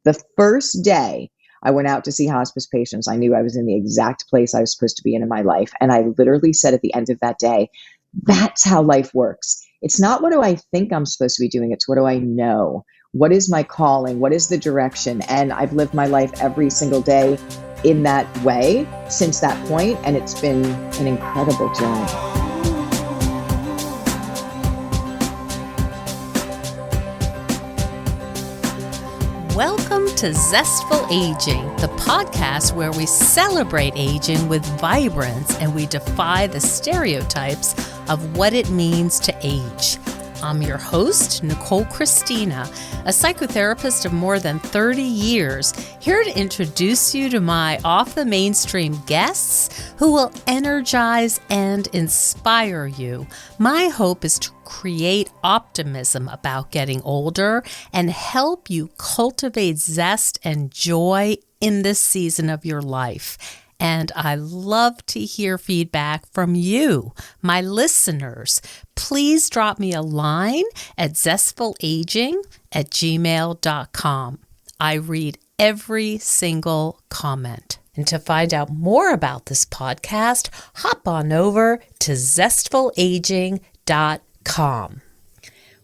The first day I went out to see hospice patients, I knew I was in the exact place I was supposed to be in my life. And I literally said at the end of that day, that's how life works. It's not what do I think I'm supposed to be doing, it's what do I know? What is my calling? What is the direction? And I've lived my life every single day in that way since that point, and it's been an incredible journey. Welcome to Zestful Aging, the podcast where we celebrate aging with vibrance and we defy the stereotypes of what it means to age. I'm your host, Nicole Christina, a psychotherapist of more than 30 years, here to introduce you to my off-the-mainstream guests who will energize and inspire you. My hope is to create optimism about getting older and help you cultivate zest and joy in this season of your life. And I love to hear feedback from you, my listeners. Please drop me a line at zestfulaging@gmail.com. I read every single comment. And to find out more about this podcast, hop on over to zestfulaging.com.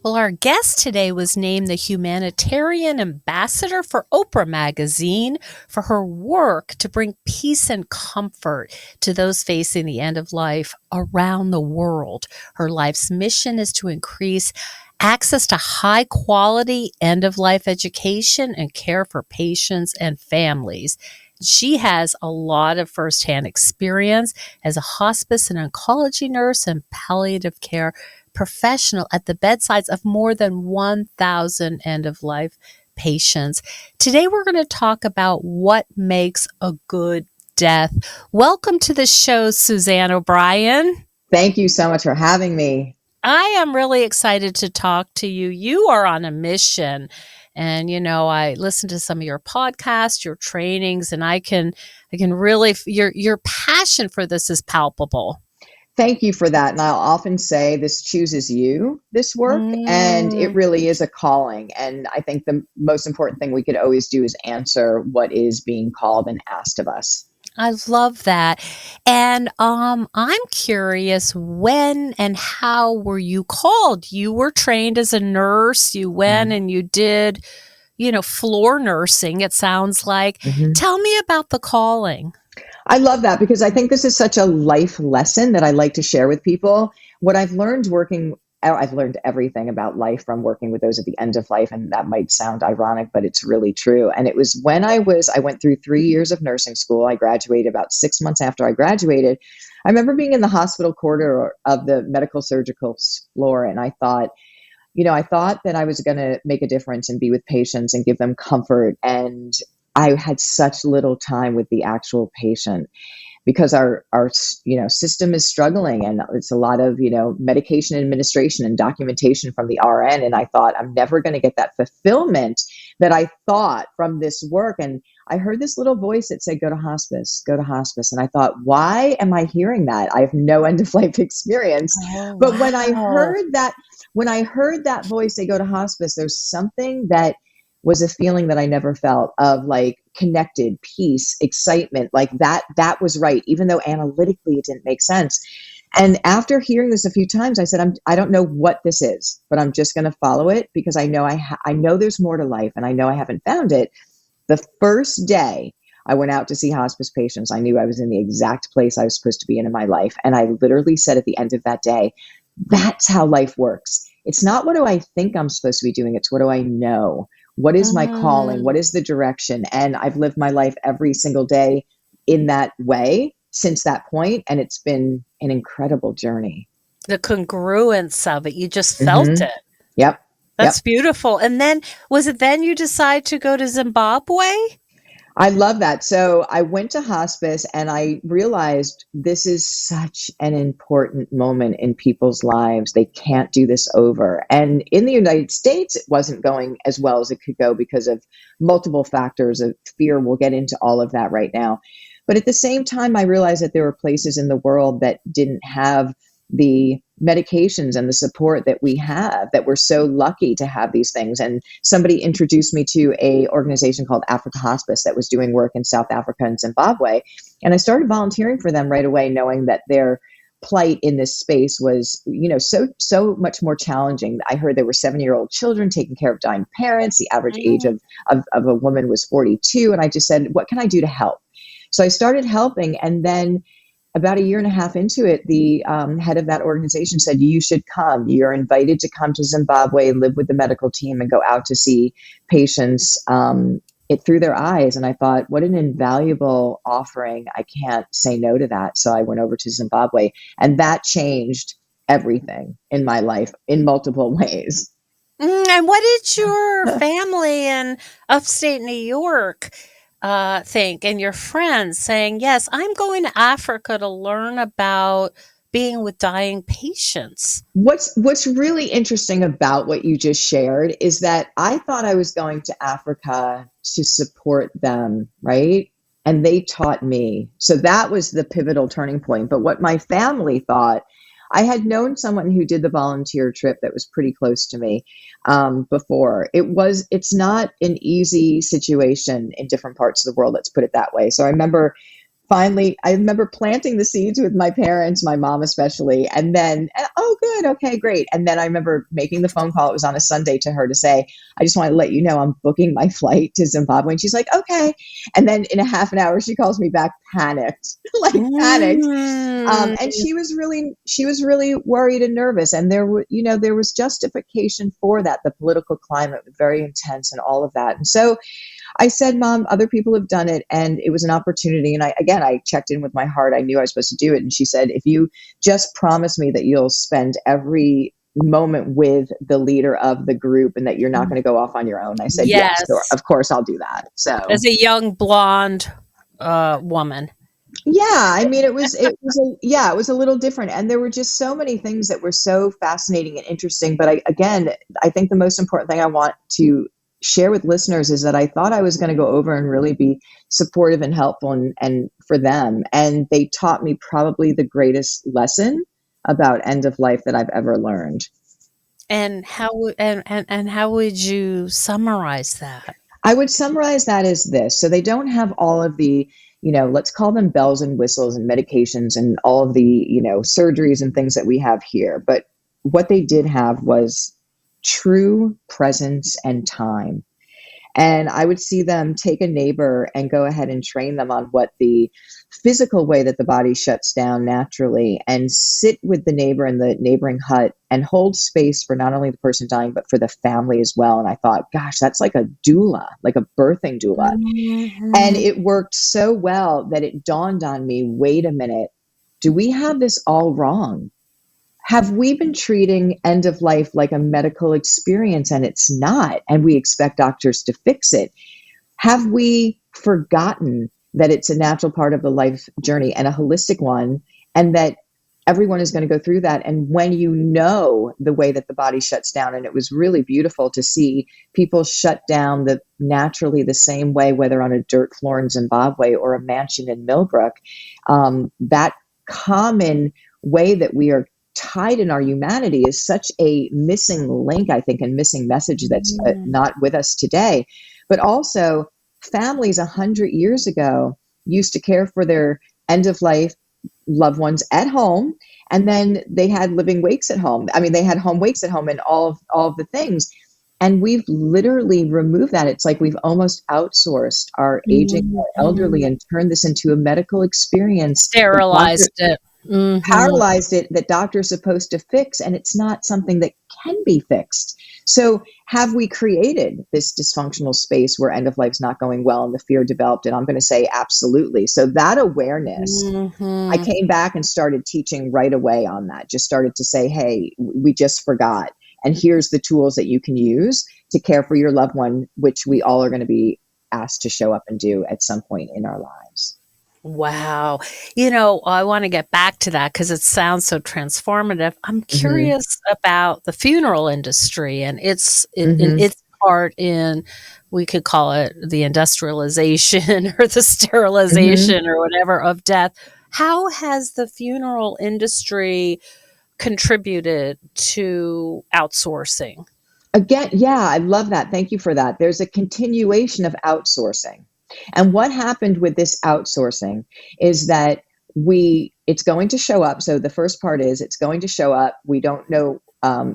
Well, our guest today was named the Humanitarian Ambassador for Oprah Magazine for her work to bring peace and comfort to those facing the end of life around the world. Her life's mission is to increase access to high-quality end-of-life education and care for patients and families. She has a lot of firsthand experience as a hospice and oncology nurse and palliative care professional at the bedsides of more than 1,000 end-of-life patients. Today, we're going to talk about what makes a good death. Welcome to the show, Suzanne O'Brien. Thank you so much for having me. I am really excited to talk to you. You are on a mission. And, you know, I listen to some of your podcasts, your trainings, and I can really, your passion for this is palpable. Thank you for that. And I'll often say this chooses you, this work, and it really is a calling. And I think the most important thing we could always do is answer what is being called and asked of us. I love that. And I'm curious, when and how were you called? You were trained as a nurse. You went and you did, floor nursing, it sounds like. Tell me about the calling. I love that because I think this is such a life lesson that I like to share with people. What I've learned I've learned everything about life from working with those at the end of life. And that might sound ironic, but it's really true. And it was when I went through 3 years of nursing school. I graduated about 6 months after I graduated. I remember being in the hospital corridor of the medical surgical floor. And I thought that I was going to make a difference and be with patients and give them comfort. And I had such little time with the actual patient because our system is struggling, and it's a lot of, medication administration and documentation from the RN. And I thought, I'm never going to get that fulfillment that I thought from this work. And I heard this little voice that said, go to hospice. And I thought, why am I hearing that? I have no end of life experience. But when I heard that voice say, go to hospice, there's something that was a feeling that I never felt of, like, connected, peace, excitement, like that was right, even though analytically it didn't make sense. And after hearing this a few times, I said, I don't know what this is, but I'm just going to follow it because I know I know there's more to life, and I know I haven't found it. The first day I went out to see hospice patients, I knew I was in the exact place I was supposed to be in my life. And I literally said at the end of that day, that's how life works. It's not what do I think I'm supposed to be doing, it's what do I know? What is my calling? What is the direction? And I've lived my life every single day in that way since that point. And it's been an incredible journey. The congruence of it, you just felt it. Yep. That's beautiful. And then, was it then you decide to go to Zimbabwe? I love that. So I went to hospice and I realized this is such an important moment in people's lives. They can't do this over. And in the United States, it wasn't going as well as it could go because of multiple factors of fear. We'll get into all of that right now. But at the same time, I realized that there were places in the world that didn't have the medications and the support that we have, that we're so lucky to have these things. And somebody introduced me to a organization called Africa Hospice that was doing work in South Africa and Zimbabwe. And I started volunteering for them right away, knowing that their plight in this space was, so much more challenging. I heard there were 7-year-old children taking care of dying parents. The average age of a woman was 42. And I just said, what can I do to help? So I started helping. And then about a year and a half into it, the head of that organization said, you should come. You're invited to come to Zimbabwe, live with the medical team, and go out to see patients it through their eyes. And I thought, what an invaluable offering. I can't say no to that. So I went over to Zimbabwe, and that changed everything in my life in multiple ways. And what did your family in upstate New York think, and your friends saying, yes, I'm going to Africa to learn about being with dying patients? What's really interesting about what you just shared is that I thought I was going to Africa to support them, right? And they taught me. So that was the pivotal turning point. But what my family thought, I had known someone who did the volunteer trip that was pretty close to me before. It's not an easy situation in different parts of the world, let's put it that way. So I remember planting the seeds with my parents, my mom especially, and then, oh, good, okay, great. And then I remember making the phone call. It was on a Sunday to her to say, I just want to let you know I'm booking my flight to Zimbabwe. And she's like, okay. And then in a half an hour, she calls me back, panicked, panicked. And she was really worried and nervous. And there was justification for that. The political climate was very intense and all of that. And so I said, Mom, other people have done it, and it was an opportunity. And I checked in with my heart. I knew I was supposed to do it. And she said, if you just promise me that you'll spend every moment with the leader of the group and that you're not going to go off on your own. I said, yes, of course I'll do that. So as a young blonde woman. Yeah, I mean, it was a little different. And there were just so many things that were so fascinating and interesting. But I think the most important thing I want to share with listeners is that I thought I was going to go over and really be supportive and helpful and for them. And they taught me probably the greatest lesson about end of life that I've ever learned. And how would you summarize that? I would summarize that as this. So they don't have all of the, let's call them bells and whistles and medications and all of the, surgeries and things that we have here. But what they did have was true presence and time. And I would see them take a neighbor and go ahead and train them on what the physical way that the body shuts down naturally, and sit with the neighbor in the neighboring hut and hold space for not only the person dying, but for the family as well. And I thought, gosh, that's like a doula, like a birthing doula. Mm-hmm. And it worked so well that it dawned on me, wait a minute, do we have this all wrong? Have we been treating end of life like a medical experience, and it's not, and we expect doctors to fix it? Have we forgotten that it's a natural part of the life journey and a holistic one, and that everyone is going to go through that? And when the way that the body shuts down, and it was really beautiful to see people shut down naturally the same way, whether on a dirt floor in Zimbabwe or a mansion in Millbrook, that common way that we are tied in our humanity is such a missing link, I think, and missing message that's not with us today. But also, families 100 years ago used to care for their end of life loved ones at home, and then they had living wakes at home. I mean, they had home wakes at home and all of the things. And we've literally removed that. It's like we've almost outsourced our aging, our elderly, and turned this into a medical experience. Sterilized it. Mm-hmm. Paralyzed it, that doctors are supposed to fix, and it's not something that can be fixed. So have we created this dysfunctional space where end of life's not going well and the fear developed? And I'm going to say absolutely. So that awareness, I came back and started teaching right away on that. Just started to say, hey, we just forgot. And here's the tools that you can use to care for your loved one, which we all are going to be asked to show up and do at some point in our lives. Wow. I want to get back to that because it sounds so transformative. I'm curious about the funeral industry and its part in, we could call it the industrialization or the sterilization or whatever of death. How has the funeral industry contributed to outsourcing? Again, yeah, I love that. Thank you for that. There's a continuation of outsourcing. And what happened with this outsourcing is that it's going to show up. So the first part is it's going to show up. We don't know.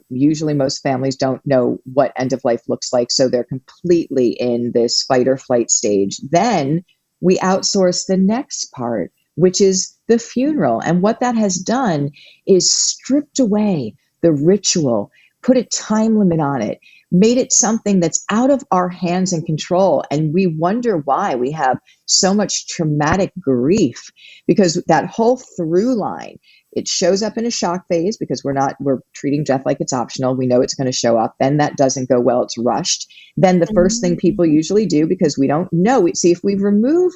Usually most families don't know what end of life looks like. So they're completely in this fight or flight stage. Then we outsource the next part, which is the funeral. And what that has done is stripped away the ritual, put a time limit on it, made it something that's out of our hands and control. And we wonder why we have so much traumatic grief, because that whole through line, it shows up in a shock phase because we're treating death like it's optional. We know it's going to show up. Then that doesn't go well. It's rushed. Then the first thing people usually do, because we don't know, see, if we remove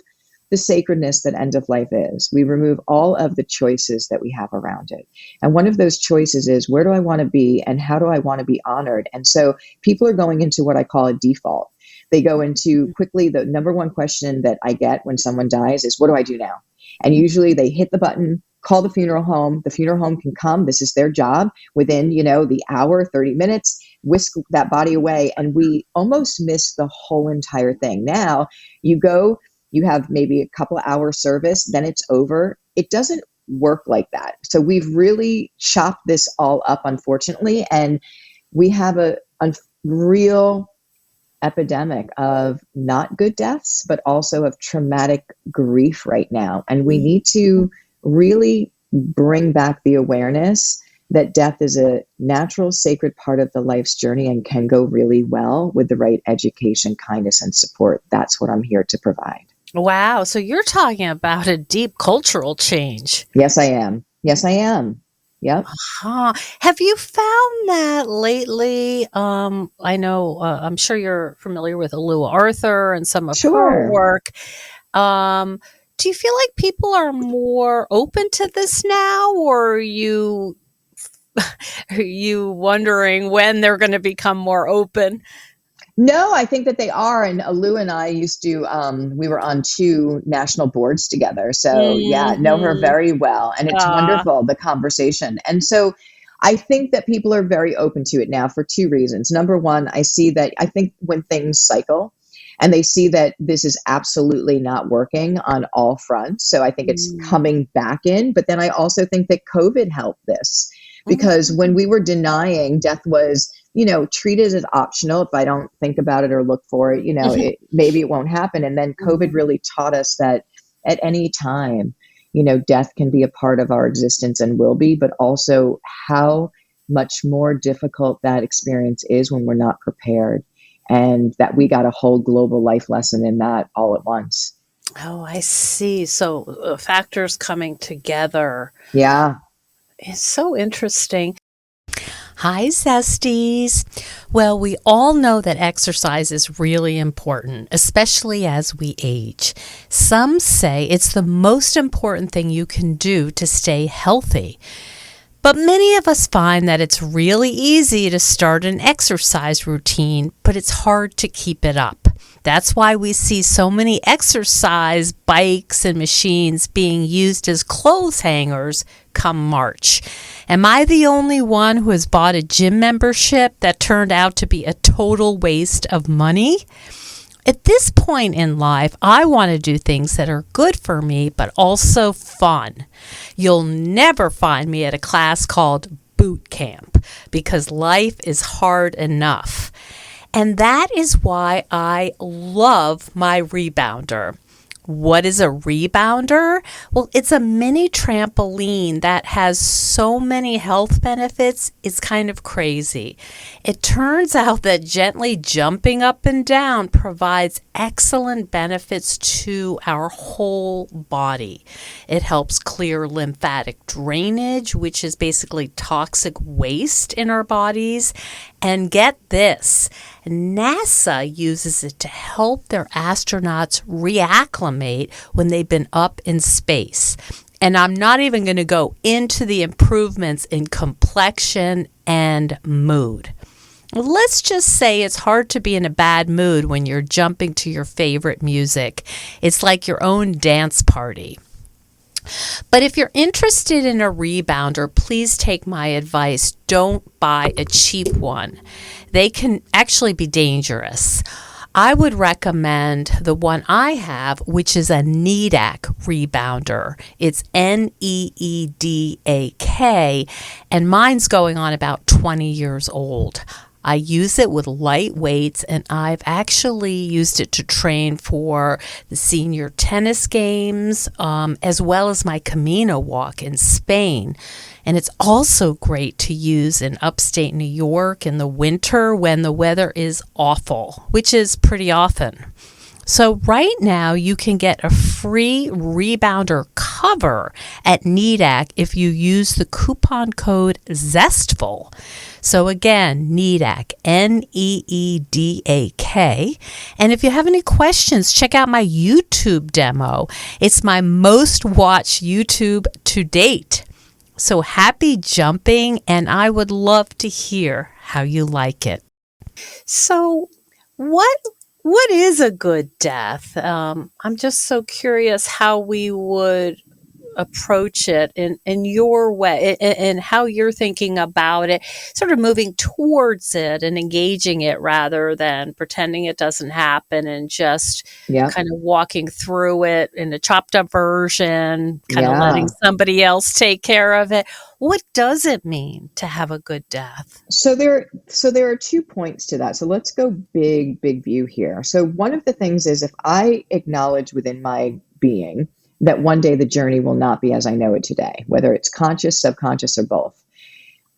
the sacredness that end of life is, we remove all of the choices that we have around it. And one of those choices is, where do I want to be and how do I want to be honored? And so people are going into what I call a default. They go into quickly, the number one question that I get when someone dies is, what do I do now? And usually they hit the button, call the funeral home. The funeral home can come. This is their job within, the hour, 30 minutes, whisk that body away. And we almost miss the whole entire thing. Now you go, you have maybe a couple of hour service, then it's over. It doesn't work like that. So we've really chopped this all up, unfortunately. And we have a real epidemic of not good deaths, but also of traumatic grief right now. And we need to really bring back the awareness that death is a natural, sacred part of the life's journey and can go really well with the right education, kindness, and support. That's what I'm here to provide. Wow. So you're talking about a deep cultural change. Yes, I am. Yep. Have you found that lately? I know, I'm sure you're familiar with Alua Arthur and some of her work. Do you feel like people are more open to this now, or are you wondering when they're going to become more open? No, I think that they are. And Alu and I used to, we were on 2 national boards together. So yeah, know her very well. And it's wonderful, the conversation. And so I think that people are very open to it now for 2 reasons. Number one, I think when things cycle and they see that this is absolutely not working on all fronts. So I think it's coming back in. But then I also think that COVID helped this, because when we were denying, death was, treated as optional. If I don't think about it or look for it, maybe it won't happen. And then COVID really taught us that at any time, death can be a part of our existence and will be, but also how much more difficult that experience is when we're not prepared. And that we got a whole global life lesson in that all at once. Oh, I see. So factors coming together. Yeah. It's so interesting. Hi, Zesties. Well, we all know that exercise is really important, especially as we age. Some say it's the most important thing you can do to stay healthy. But many of us find that it's really easy to start an exercise routine, but it's hard to keep it up. That's why we see so many exercise bikes and machines being used as clothes hangers come March. Am I the only one who has bought a gym membership that turned out to be a total waste of money? At this point in life, I want to do things that are good for me, but also fun. You'll never find me at a class called boot camp because life is hard enough. And that is why I love my rebounder. What is a rebounder? Well, it's a mini trampoline that has so many health benefits, it's kind of crazy. It turns out that gently jumping up and down provides excellent benefits to our whole body. It helps clear lymphatic drainage, which is basically toxic waste in our bodies. And get this, NASA uses it to help their astronauts reacclimate when they've been up in space. And I'm not even going to go into the improvements in complexion and mood. Let's just say it's hard to be in a bad mood when you're jumping to your favorite music. It's like your own dance party. But if you're interested in a rebounder, please take my advice. Don't buy a cheap one. They can actually be dangerous. I would recommend the one I have, which is a NEEDAK rebounder. It's NEEDAK, and mine's going on about 20 years old. I use it with light weights, and I've actually used it to train for the senior tennis games, as well as my Camino walk in Spain. And it's also great to use in upstate New York in the winter when the weather is awful, which is pretty often. So right now you can get a free rebounder cover at NEEDAK if you use the coupon code ZESTFUL. So again, NEEDAK, NEEDAK. And if you have any questions, check out my YouTube demo. It's my most watched YouTube to date. So happy jumping, and I would love to hear how you like it. So what is a good death? I'm just so curious how we would approach it in your way and how you're thinking about it, sort of moving towards it and engaging it rather than pretending it doesn't happen and just kind of walking through it in a chopped up version, kind of letting somebody else take care of it. What does it mean to have a good death? So there are 2 points to that. So let's go big view here. So one of the things is, if I acknowledge within my being that one day the journey will not be as I know it today, whether it's conscious, subconscious, or both,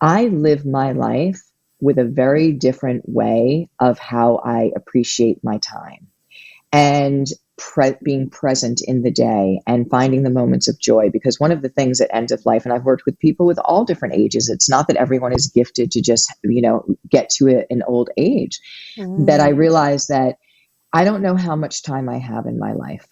I live my life with a very different way of how I appreciate my time and being present in the day and finding the moments of joy. Because one of the things at end of life, and I've worked with people with all different ages, it's not that everyone is gifted to just, get to an old age, that I realize that I don't know how much time I have in my life.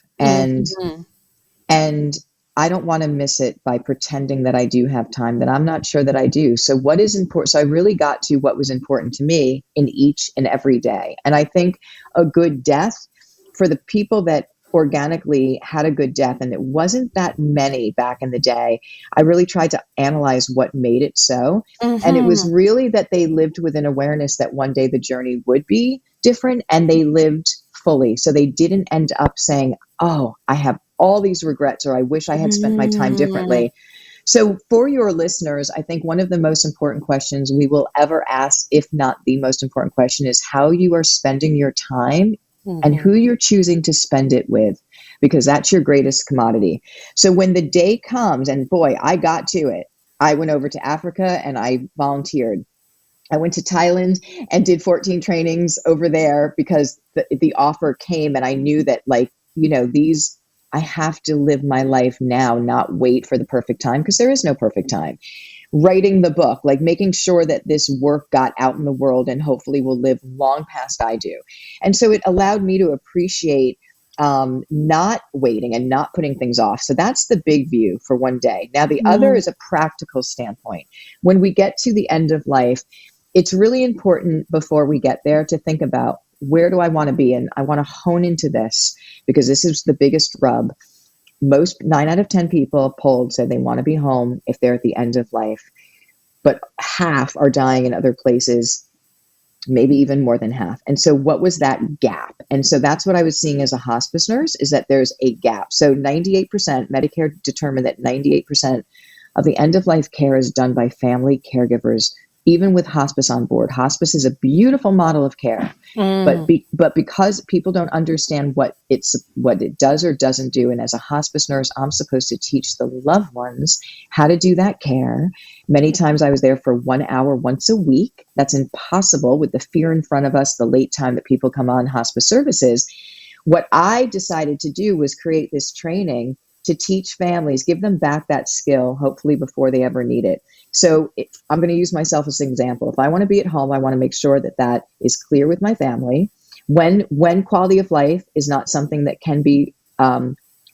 And I don't want to miss it by pretending that I do have time that I'm not sure that I do. So what is important? So I really got to what was important to me in each and every day. And I think a good death, for the people that organically had a good death, and it wasn't that many back in the day, I really tried to analyze what made it so. And it was really that they lived with an awareness that one day the journey would be different, and they lived fully. So they didn't end up saying, oh, I have all these regrets, or I wish I had spent my time differently. So for your listeners, I think one of the most important questions we will ever ask, if not the most important question, is how you are spending your time and who you're choosing to spend it with, because that's your greatest commodity. So when the day comes, and boy, I got to it. I went over to Africa and I volunteered. I went to Thailand and did 14 trainings over there because the offer came, and I knew that, I have to live my life now, not wait for the perfect time, because there is no perfect time. Writing the book, making sure that this work got out in the world and hopefully will live long past I do. And so it allowed me to appreciate not waiting and not putting things off. So that's the big view for one day. Now, the other is a practical standpoint. When we get to the end of life, it's really important before we get there to think about, where do I want to be? And I want to hone into this, because this is the biggest rub. Most 9 out of 10 people polled said they want to be home if they're at the end of life, but half are dying in other places, maybe even more than half. And so what was that gap? And so that's what I was seeing as a hospice nurse, is that there's a gap. So 98%, Medicare determined that 98% of the end of life care is done by family caregivers, even with hospice on board. Hospice is a beautiful model of care, but because people don't understand what it does or doesn't do, and as a hospice nurse, I'm supposed to teach the loved ones how to do that care. Many times I was there for 1 hour once a week. That's impossible with the fear in front of us, the late time that people come on hospice services. What I decided to do was create this training to teach families, give them back that skill, hopefully before they ever need it. So I'm going to use myself as an example. If I want to be at home, I want to make sure that that is clear with my family. When quality of life is not something that can be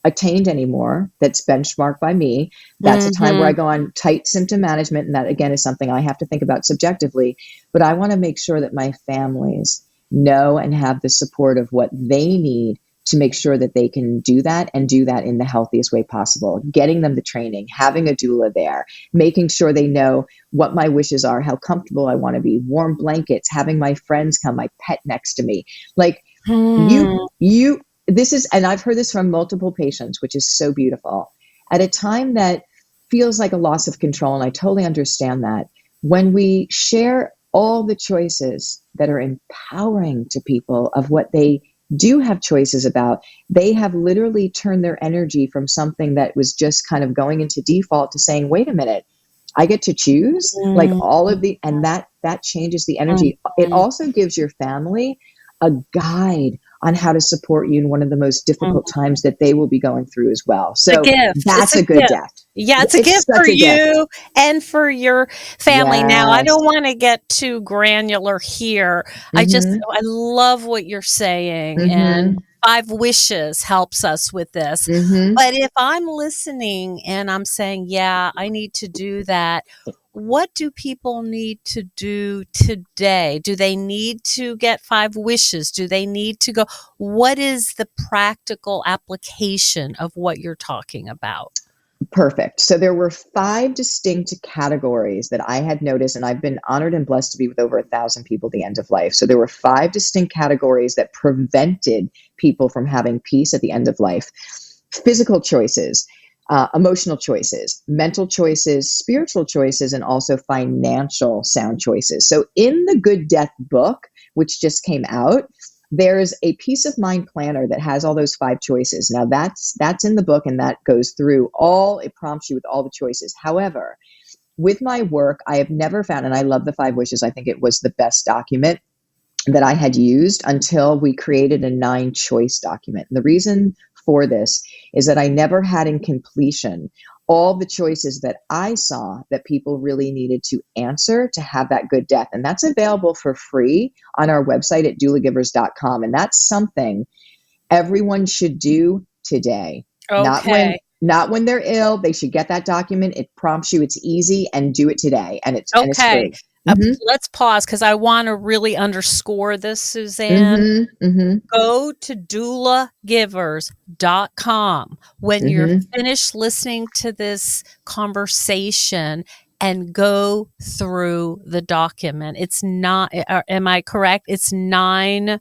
attained anymore, that's benchmarked by me, that's a time where I go on tight symptom management. And that, again, is something I have to think about subjectively. But I want to make sure that my families know and have the support of what they need to make sure that they can do that and do that in the healthiest way possible. Getting them the training, having a doula there, making sure they know what my wishes are, how comfortable I want to be, warm blankets, having my friends come, my pet next to me. Like this is, and I've heard this from multiple patients, which is so beautiful. At a time that feels like a loss of control, and I totally understand that, when we share all the choices that are empowering to people of what they do have choices about, they have literally turned their energy from something that was just kind of going into default to saying, wait a minute, I get to choose, like all of the, and that changes the energy. It also gives your family a guide on how to support you in one of the most difficult times that they will be going through as well. So that's a good death. Yeah, it's a gift for you and for your family. Yes. Now, I don't want to get too granular here. I love what you're saying. And 5 wishes helps us with this. But if I'm listening and I'm saying, yeah, I need to do that, what do people need to do today? Do they need to get 5 wishes? Do they need to go? What is the practical application of what you're talking about? Perfect. So there were 5 distinct categories that I had noticed, and I've been honored and blessed to be with over 1,000 people at the end of life. So there were 5 distinct categories that prevented people from having peace at the end of life. Physical choices, emotional choices, mental choices, spiritual choices, and also financial sound choices. So in the Good Death book, which just came out, there's a peace of mind planner that has all those 5 choices. Now that's in the book, and that goes through it prompts you with all the choices. However, with my work, I have never found, and I love the 5 wishes. I think it was the best document that I had used until we created a 9 choice document. And the reason for this is that I never had in completion all the choices that I saw that people really needed to answer to have that good death. And that's available for free on our website at doulagivers.com. And that's something everyone should do today. Okay. Not when they're ill. They should get that document. It prompts you. It's easy, and do it today. And it's free. Let's pause because I want to really underscore this, Suzanne. Go to doulagivers.com when you're finished listening to this conversation and go through the document. It's not, am I correct? It's 9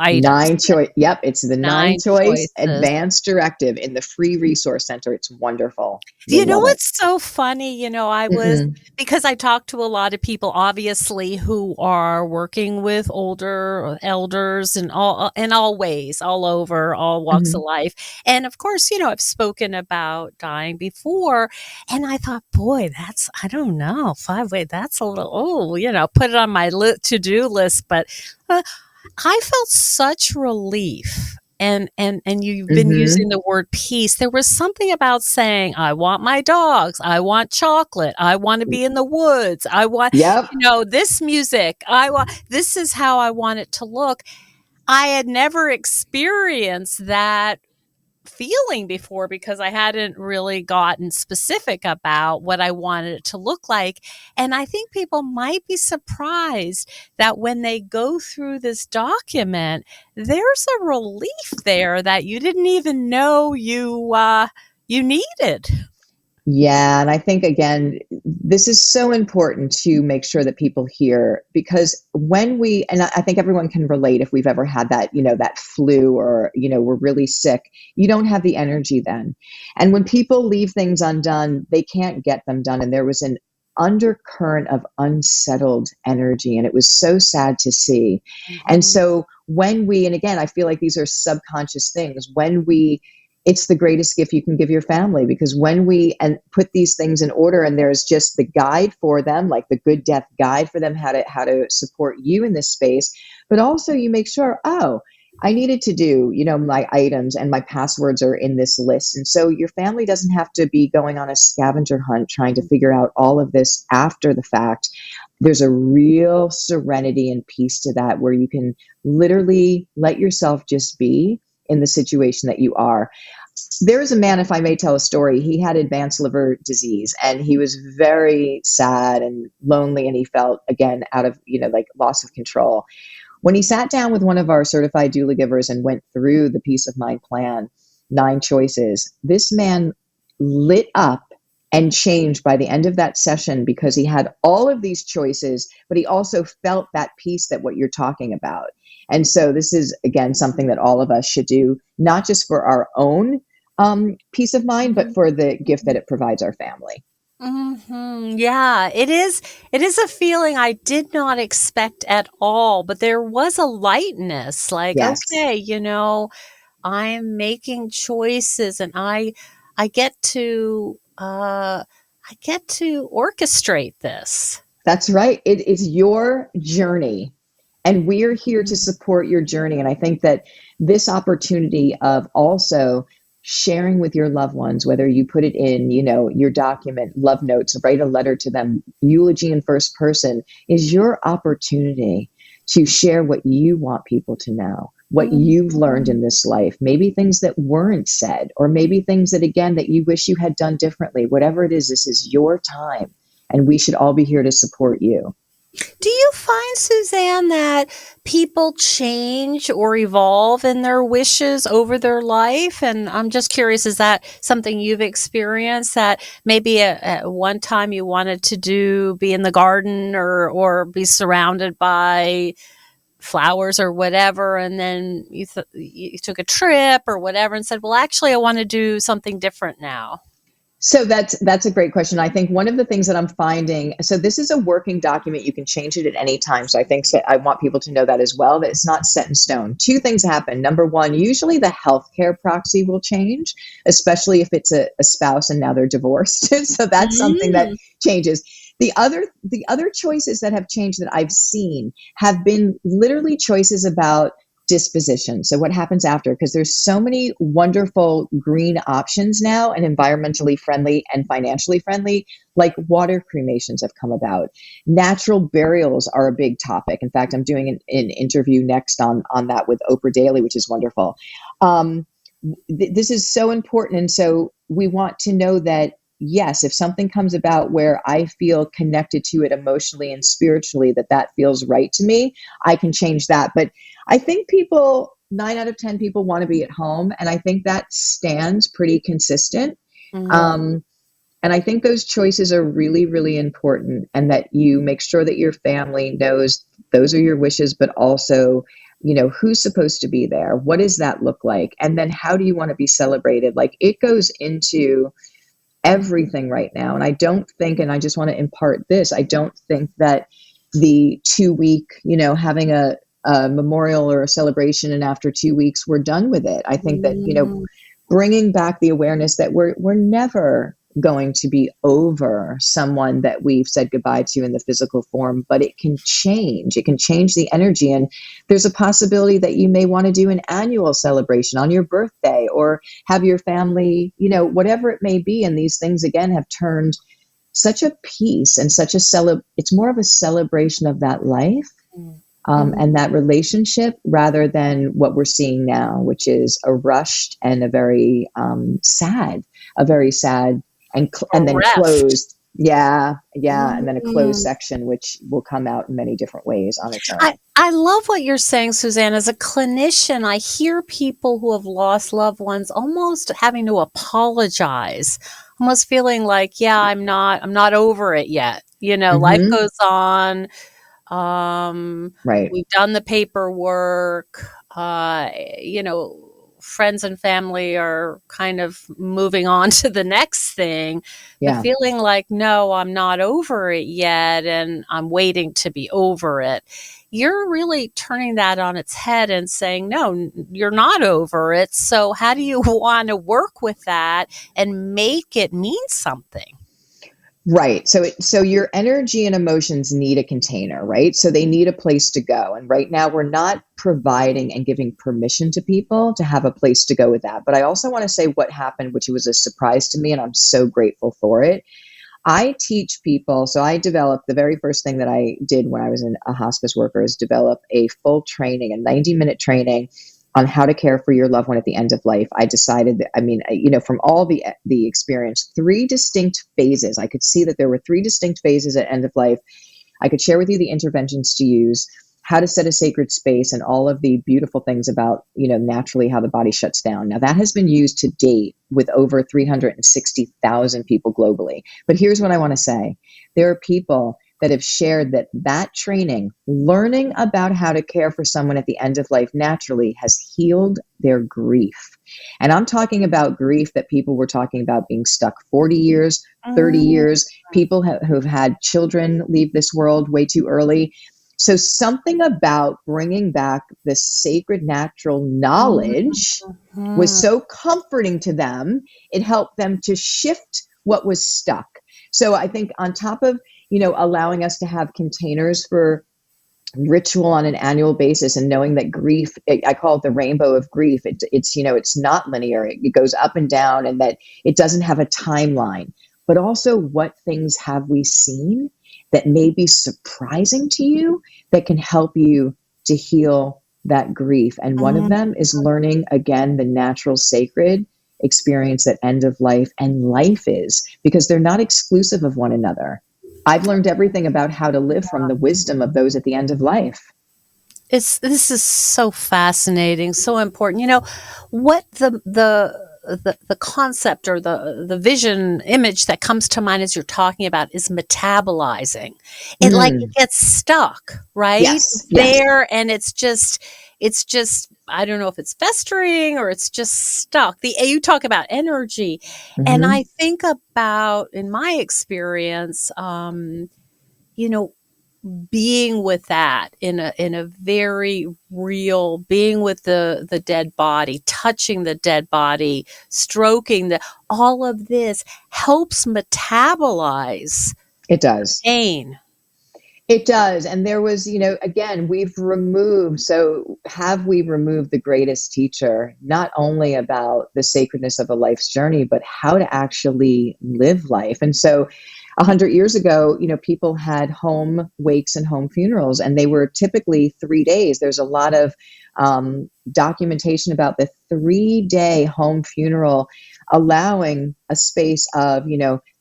items. 9 choice. Yep. It's the 9 choice advanced directive in the free resource center. It's wonderful. You know what's so funny? I was, because I talk to a lot of people, obviously, who are working with older elders and all ways, all over, all walks of life. And of course, I've spoken about dying before, and I thought, boy, I don't know, 5 ways, that's a little, put it on my to-do list, but I felt such relief. And you've been using the word peace. There was something about saying, I want my dogs. I want chocolate. I want to be in the woods. I want, this music. This is how I want it to look. I had never experienced that feeling before because I hadn't really gotten specific about what I wanted it to look like. And I think people might be surprised that when they go through this document, there's a relief there that you didn't even know you needed. Yeah. And I think, again, this is so important to make sure that people hear, because and I think everyone can relate if we've ever had that, that flu or, we're really sick, you don't have the energy then. And when people leave things undone, they can't get them done. And there was an undercurrent of unsettled energy, and it was so sad to see. And so and again, I feel like these are subconscious things. It's the greatest gift you can give your family, because when we put these things in order, and there's just the guide for them, like the Good Death guide for them, how to support you in this space, but also you make sure, I needed to do, my items and my passwords are in this list. And so your family doesn't have to be going on a scavenger hunt trying to figure out all of this after the fact. There's a real serenity and peace to that, where you can literally let yourself just be in the situation that you are. There is a man, if I may tell a story, he had advanced liver disease, and he was very sad and lonely, and he felt, again, out of, like loss of control. When he sat down with one of our certified doula givers and went through the Peace of Mind plan, 9 choices, this man lit up and changed by the end of that session because he had all of these choices, but he also felt that peace that what you're talking about. And so this is, again, something that all of us should do, not just for our own peace of mind, but for the gift that it provides our family. Yeah, it is. It is a feeling I did not expect at all, but there was a lightness like, Yes. okay, I'm making choices and I get to, orchestrate this. That's right. It is your journey, and we're here to support your journey. And I think that this opportunity of also sharing with your loved ones, whether you put it in, your document, love notes, write a letter to them, eulogy in first person, is your opportunity to share what you want people to know, what you've learned in this life, maybe things that weren't said, or maybe things that, again, that you wish you had done differently. Whatever it is, this is your time, and we should all be here to support you. Do you find, Suzanne, that people change or evolve in their wishes over their life? And I'm just curious, is that something you've experienced, that maybe at one time you wanted to be in the garden or be surrounded by flowers or whatever, and then you took a trip or whatever and said, well, actually, I want to do something different now? So that's a great question. I think one of the things that I'm finding, so this is a working document. You can change it at any time. So I want people to know that as well, that it's not set in stone. 2 things happen. Number one, usually the healthcare proxy will change, especially if it's a spouse and now they're divorced. So that's something that changes. The other choices that have changed that I've seen have been literally choices about disposition. So what happens after? Because there's so many wonderful green options now, and environmentally friendly and financially friendly, like water cremations have come about. Natural burials are a big topic. In fact, I'm doing an interview next on that with Oprah Daily, which is wonderful. This is so important. And so we want to know that, yes, if something comes about where I feel connected to it emotionally and spiritually, that feels right to me, I can change that. But I think 9 out of 10 people want to be at home. And I think that stands pretty consistent. And I think those choices are really, really important, and that you make sure that your family knows those are your wishes, but also, who's supposed to be there? What does that look like? And then how do you want to be celebrated? Like, it goes into everything right now. And I don't think, and I just want to impart this, I don't think that the 2-week, having a memorial or a celebration, and after 2 weeks we're done with it. I think that, bringing back the awareness that we're never going to be over someone that we've said goodbye to in the physical form, but it can change. It can change the energy. And there's a possibility that you may want to do an annual celebration on your birthday, or have your family, whatever it may be. And these things, again, have turned such a peace and such a it's more of a celebration of that life. And that relationship, rather than what we're seeing now, which is a rushed and a very sad, and then closed. Yeah. And then a closed section, which will come out in many different ways on its own. I love what you're saying, Suzanne. As a clinician, I hear people who have lost loved ones almost having to apologize, almost feeling like, I'm not over it yet. Life goes on. Right. We've done the paperwork, friends and family are kind of moving on to the next thing, but feeling like, no, I'm not over it yet, and I'm waiting to be over it. You're really turning that on its head and saying, no, you're not over it. So how do you want to work with that and make it mean something? Right. So your energy and emotions need a container, right? So they need a place to go. And right now we're not providing and giving permission to people to have a place to go with that. But I also want to say what happened, which was a surprise to me, and I'm so grateful for it. I teach people. So I developed, the very first thing that I did when I was a hospice worker is develop a full training, a 90-minute training on how to care for your loved one at the end of life. I decided that, from all the experience, 3 distinct phases. I could see that there were 3 distinct phases at end of life. I could share with you the interventions to use, how to set a sacred space, and all of the beautiful things about, naturally how the body shuts down. Now, that has been used to date with over 360,000 people globally. But here's what I want to say. There are people that have shared that training, learning about how to care for someone at the end of life naturally, has healed their grief. And I'm talking about grief that people were talking about being stuck 40 years, 30 years, people who've had children leave this world way too early. So something about bringing back the sacred natural knowledge was so comforting to them. It helped them to shift what was stuck. So I think on top of, allowing us to have containers for ritual on an annual basis, and knowing that grief, I call it the rainbow of grief. It's not linear. It goes up and down, and that it doesn't have a timeline. But also, what things have we seen that may be surprising to you that can help you to heal that grief? And one of them is learning again the natural sacred experience that end of life and life is, because they're not exclusive of one another. I've learned everything about how to live from the wisdom of those at the end of life. This is so fascinating, so important. What the concept or the vision image that comes to mind as you're talking about is metabolizing. It like it gets stuck, right? Yes. There, and it's just I don't know if it's festering or it's just stuck. You talk about energy, and I think about, in my experience, being with that in a very real, being with the dead body, touching the dead body, stroking all of this helps metabolize. It does. Pain. It does. And there was, again, have we removed the greatest teacher, not only about the sacredness of a life's journey, but how to actually live life. And so 100 years ago, people had home wakes and home funerals, and they were typically 3 days. There's a lot of documentation about the 3-day home funeral, allowing a space of,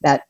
that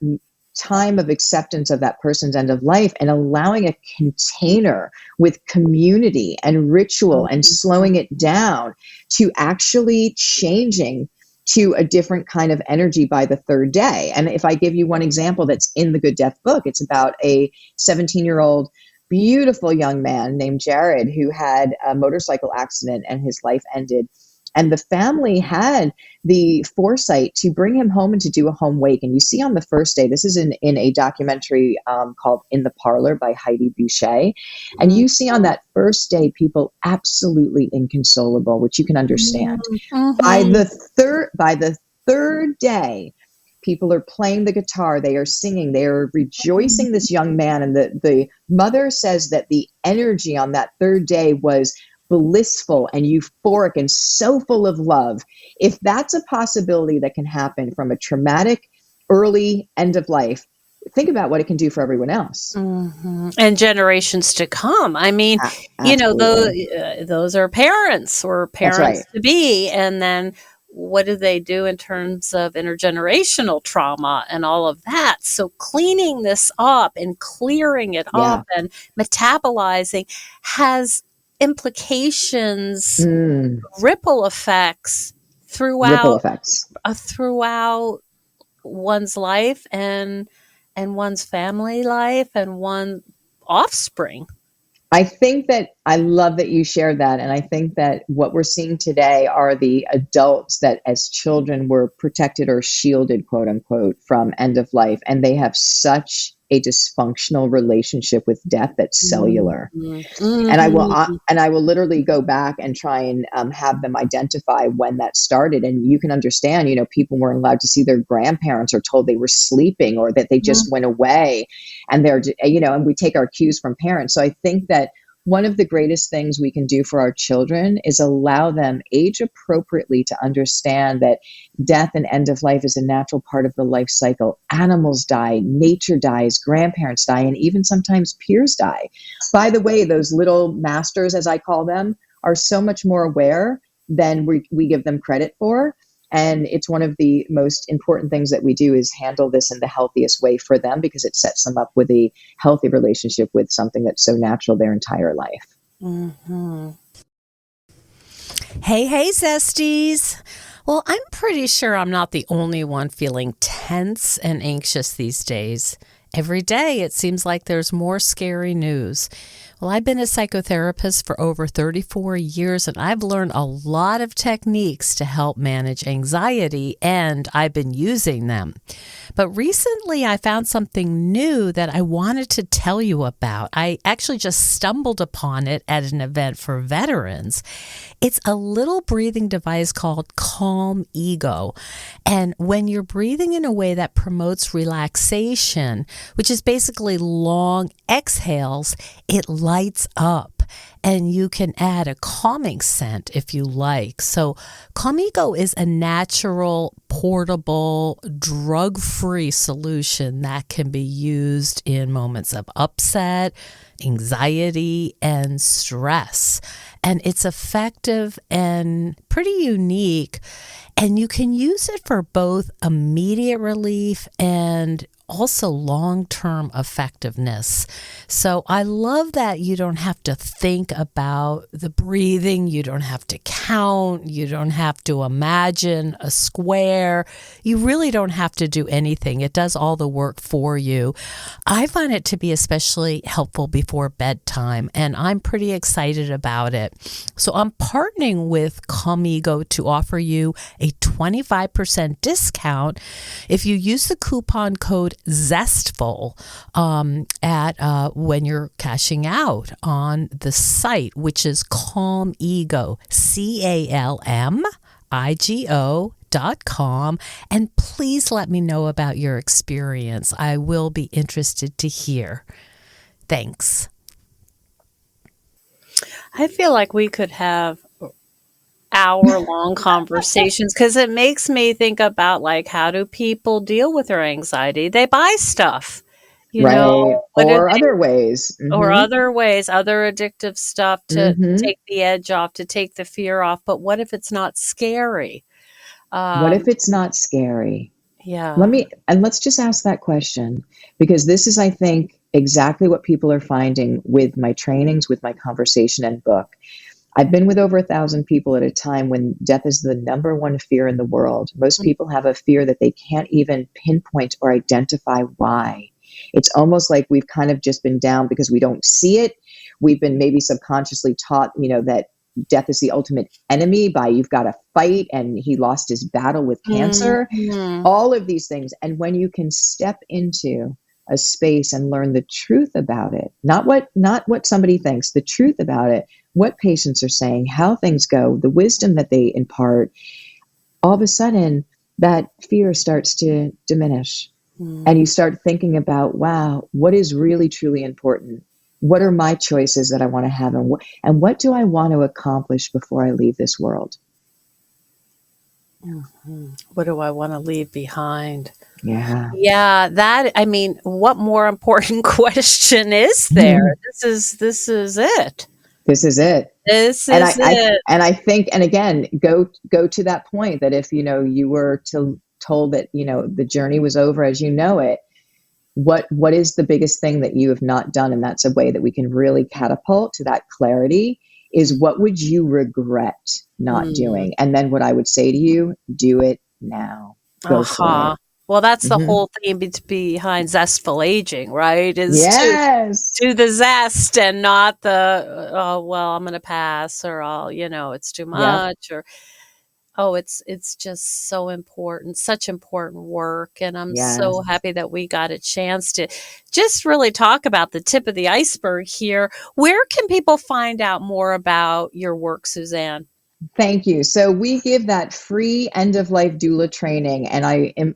time of acceptance of that person's end of life, and allowing a container with community and ritual and slowing it down to actually changing to a different kind of energy by the 3rd day. And if I give you one example that's in the Good Death book, it's about a 17-year-old beautiful young man named Jared who had a motorcycle accident and his life ended. And the family had the foresight to bring him home and to do a home wake. And you see on the first day, this is in a documentary called In the Parlor by Heidi Boucher. And you see on that first day, people absolutely inconsolable, which you can understand. By the third day, people are playing the guitar, they are singing, they are rejoicing this young man. And the mother says that the energy on that 3rd day was blissful and euphoric and so full of love. If that's a possibility that can happen from a traumatic early end of life, think about what it can do for everyone else. And generations to come. I mean, those are parents or parents to be. And then what do they do in terms of intergenerational trauma and all of that? So cleaning this up and clearing it up and metabolizing has implications, ripple effects throughout one's life and one's family life and one offspring. I think that I love that you shared that. And I think that what we're seeing today are the adults that as children were protected or shielded, quote unquote, from end of life. And they have such a dysfunctional relationship with death that's cellular. And I will literally go back and try and have them identify when that started. And you can understand, people weren't allowed to see their grandparents or told they were sleeping or that they just went away. And they're, and we take our cues from parents. So I think that one of the greatest things we can do for our children is allow them age appropriately to understand that death and end of life is a natural part of the life cycle. Animals die, nature dies, grandparents die, and even sometimes peers die. By the way, those little masters, as I call them, are so much more aware than we give them credit for. And it's one of the most important things that we do is handle this in the healthiest way for them, because it sets them up with a healthy relationship with something that's so natural their entire life. Mm-hmm. Hey, Zesties. Well, I'm pretty sure I'm not the only one feeling tense and anxious these days. Every day, it seems like there's more scary news. Well, I've been a psychotherapist for over 34 years, and I've learned a lot of techniques to help manage anxiety, and I've been using them. But recently, I found something new that I wanted to tell you about. I actually just stumbled upon it at an event for veterans. It's a little breathing device called Calm Ego. And when you're breathing in a way that promotes relaxation, which is basically long exhales, it lights up. And you can add a calming scent if you like. So Calm Ego is a natural, portable, drug-free solution that can be used in moments of upset, anxiety, and stress. And it's effective and pretty unique. And you can use it for both immediate relief and also long-term effectiveness. So I love that you don't have to think about the breathing. You don't have to count. You don't have to imagine a square. You really don't have to do anything. It does all the work for you. I find it to be especially helpful before bedtime, and I'm pretty excited about it. So I'm partnering with Calm Ego to offer you a 25% discount if you use the coupon code Zestful when you're cashing out on the site, which is Calm Ego, CalmIgo.com. And please let me know about your experience. I will be interested to hear. Thanks. I feel like we could have hour-long conversations because it makes me think about, like, how do people deal with their anxiety? They buy stuff, Right. Or other ways. Or other ways, other addictive stuff to Mhm. take the edge off, to take the fear off. But what if it's not scary? What if it's not scary? Yeah. Let's just ask that question, because this is, I think, exactly what people are finding with my trainings, with my conversation and book. I've been with over 1,000 people at a time when death is the number one fear in the world. Most people have a fear that they can't even pinpoint or identify why. It's almost like we've kind of just been down because we don't see it. We've been maybe subconsciously taught, that death is the ultimate enemy by you've got to fight, and he lost his battle with cancer. Mm-hmm. All of these things. And when you can step into a space and learn the truth about it, not what somebody thinks, the truth about it, what patients are saying, how things go, the wisdom that they impart, all of a sudden that fear starts to diminish. And you start thinking about, wow, what is really truly important? What are my choices that I want to have? And what do I want to accomplish before I leave this world? Mm-hmm. What do I want to leave behind? Yeah. Yeah, what more important question is there? This is it. This is it. This is it. And I think, and again, go to that point that if, you were told that, the journey was over as you know it, what is the biggest thing that you have not done? And that's a way that we can really catapult to that clarity, is what would you regret not doing? And then what I would say to you, do it now. Go for it. Well, that's the whole thing behind Zestful Aging, right? Is yes. to do the zest and not the, oh, well, I'm going to pass, or, oh, it's too much, or, oh, it's just so important, such important work. And I'm so happy that we got a chance to just really talk about the tip of the iceberg here. Where can people find out more about your work, Suzanne? Thank you. So we give that free end-of-life doula training, and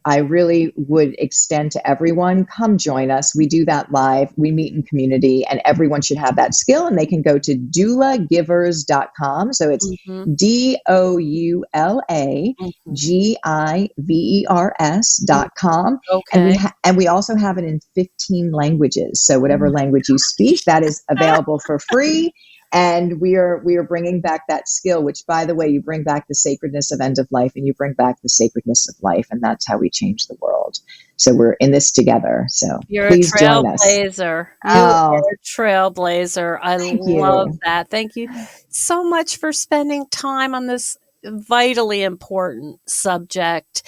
I really would extend to everyone, come join us. We do that live. We meet in community, and everyone should have that skill, and they can go to doulagivers.com. So it's DOULAGIVERS.com. Okay. And we also have it in 15 languages. So whatever language you speak, that is available for free. And we are bringing back that skill, which, by the way, you bring back the sacredness of end of life, and you bring back the sacredness of life, and that's how we change the world. So we're in this together. So You're please a join us. trailblazer. You are a trailblazer. I love that. Thank you so much for spending time on this vitally important subject.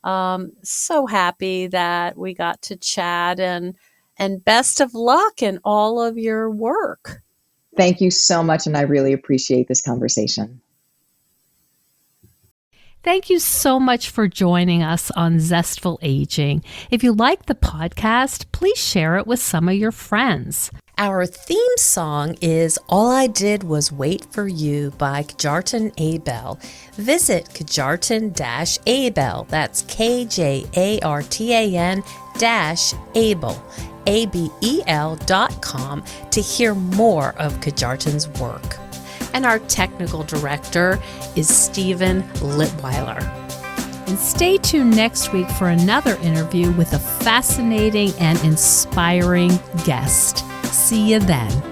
So happy that we got to chat, and best of luck in all of your work. Thank you so much, and I really appreciate this conversation. Thank you so much for joining us on Zestful Aging. If you like the podcast, please share it with some of your friends. Our theme song is All I Did Was Wait for You by Kjartan Abel. Visit Kjartan-Abel, that's KJARTAN-Abel, ABEL.com to hear more of Kjartan's work. And our technical director is Stephen Litweiler. And stay tuned next week for another interview with a fascinating and inspiring guest. See you then.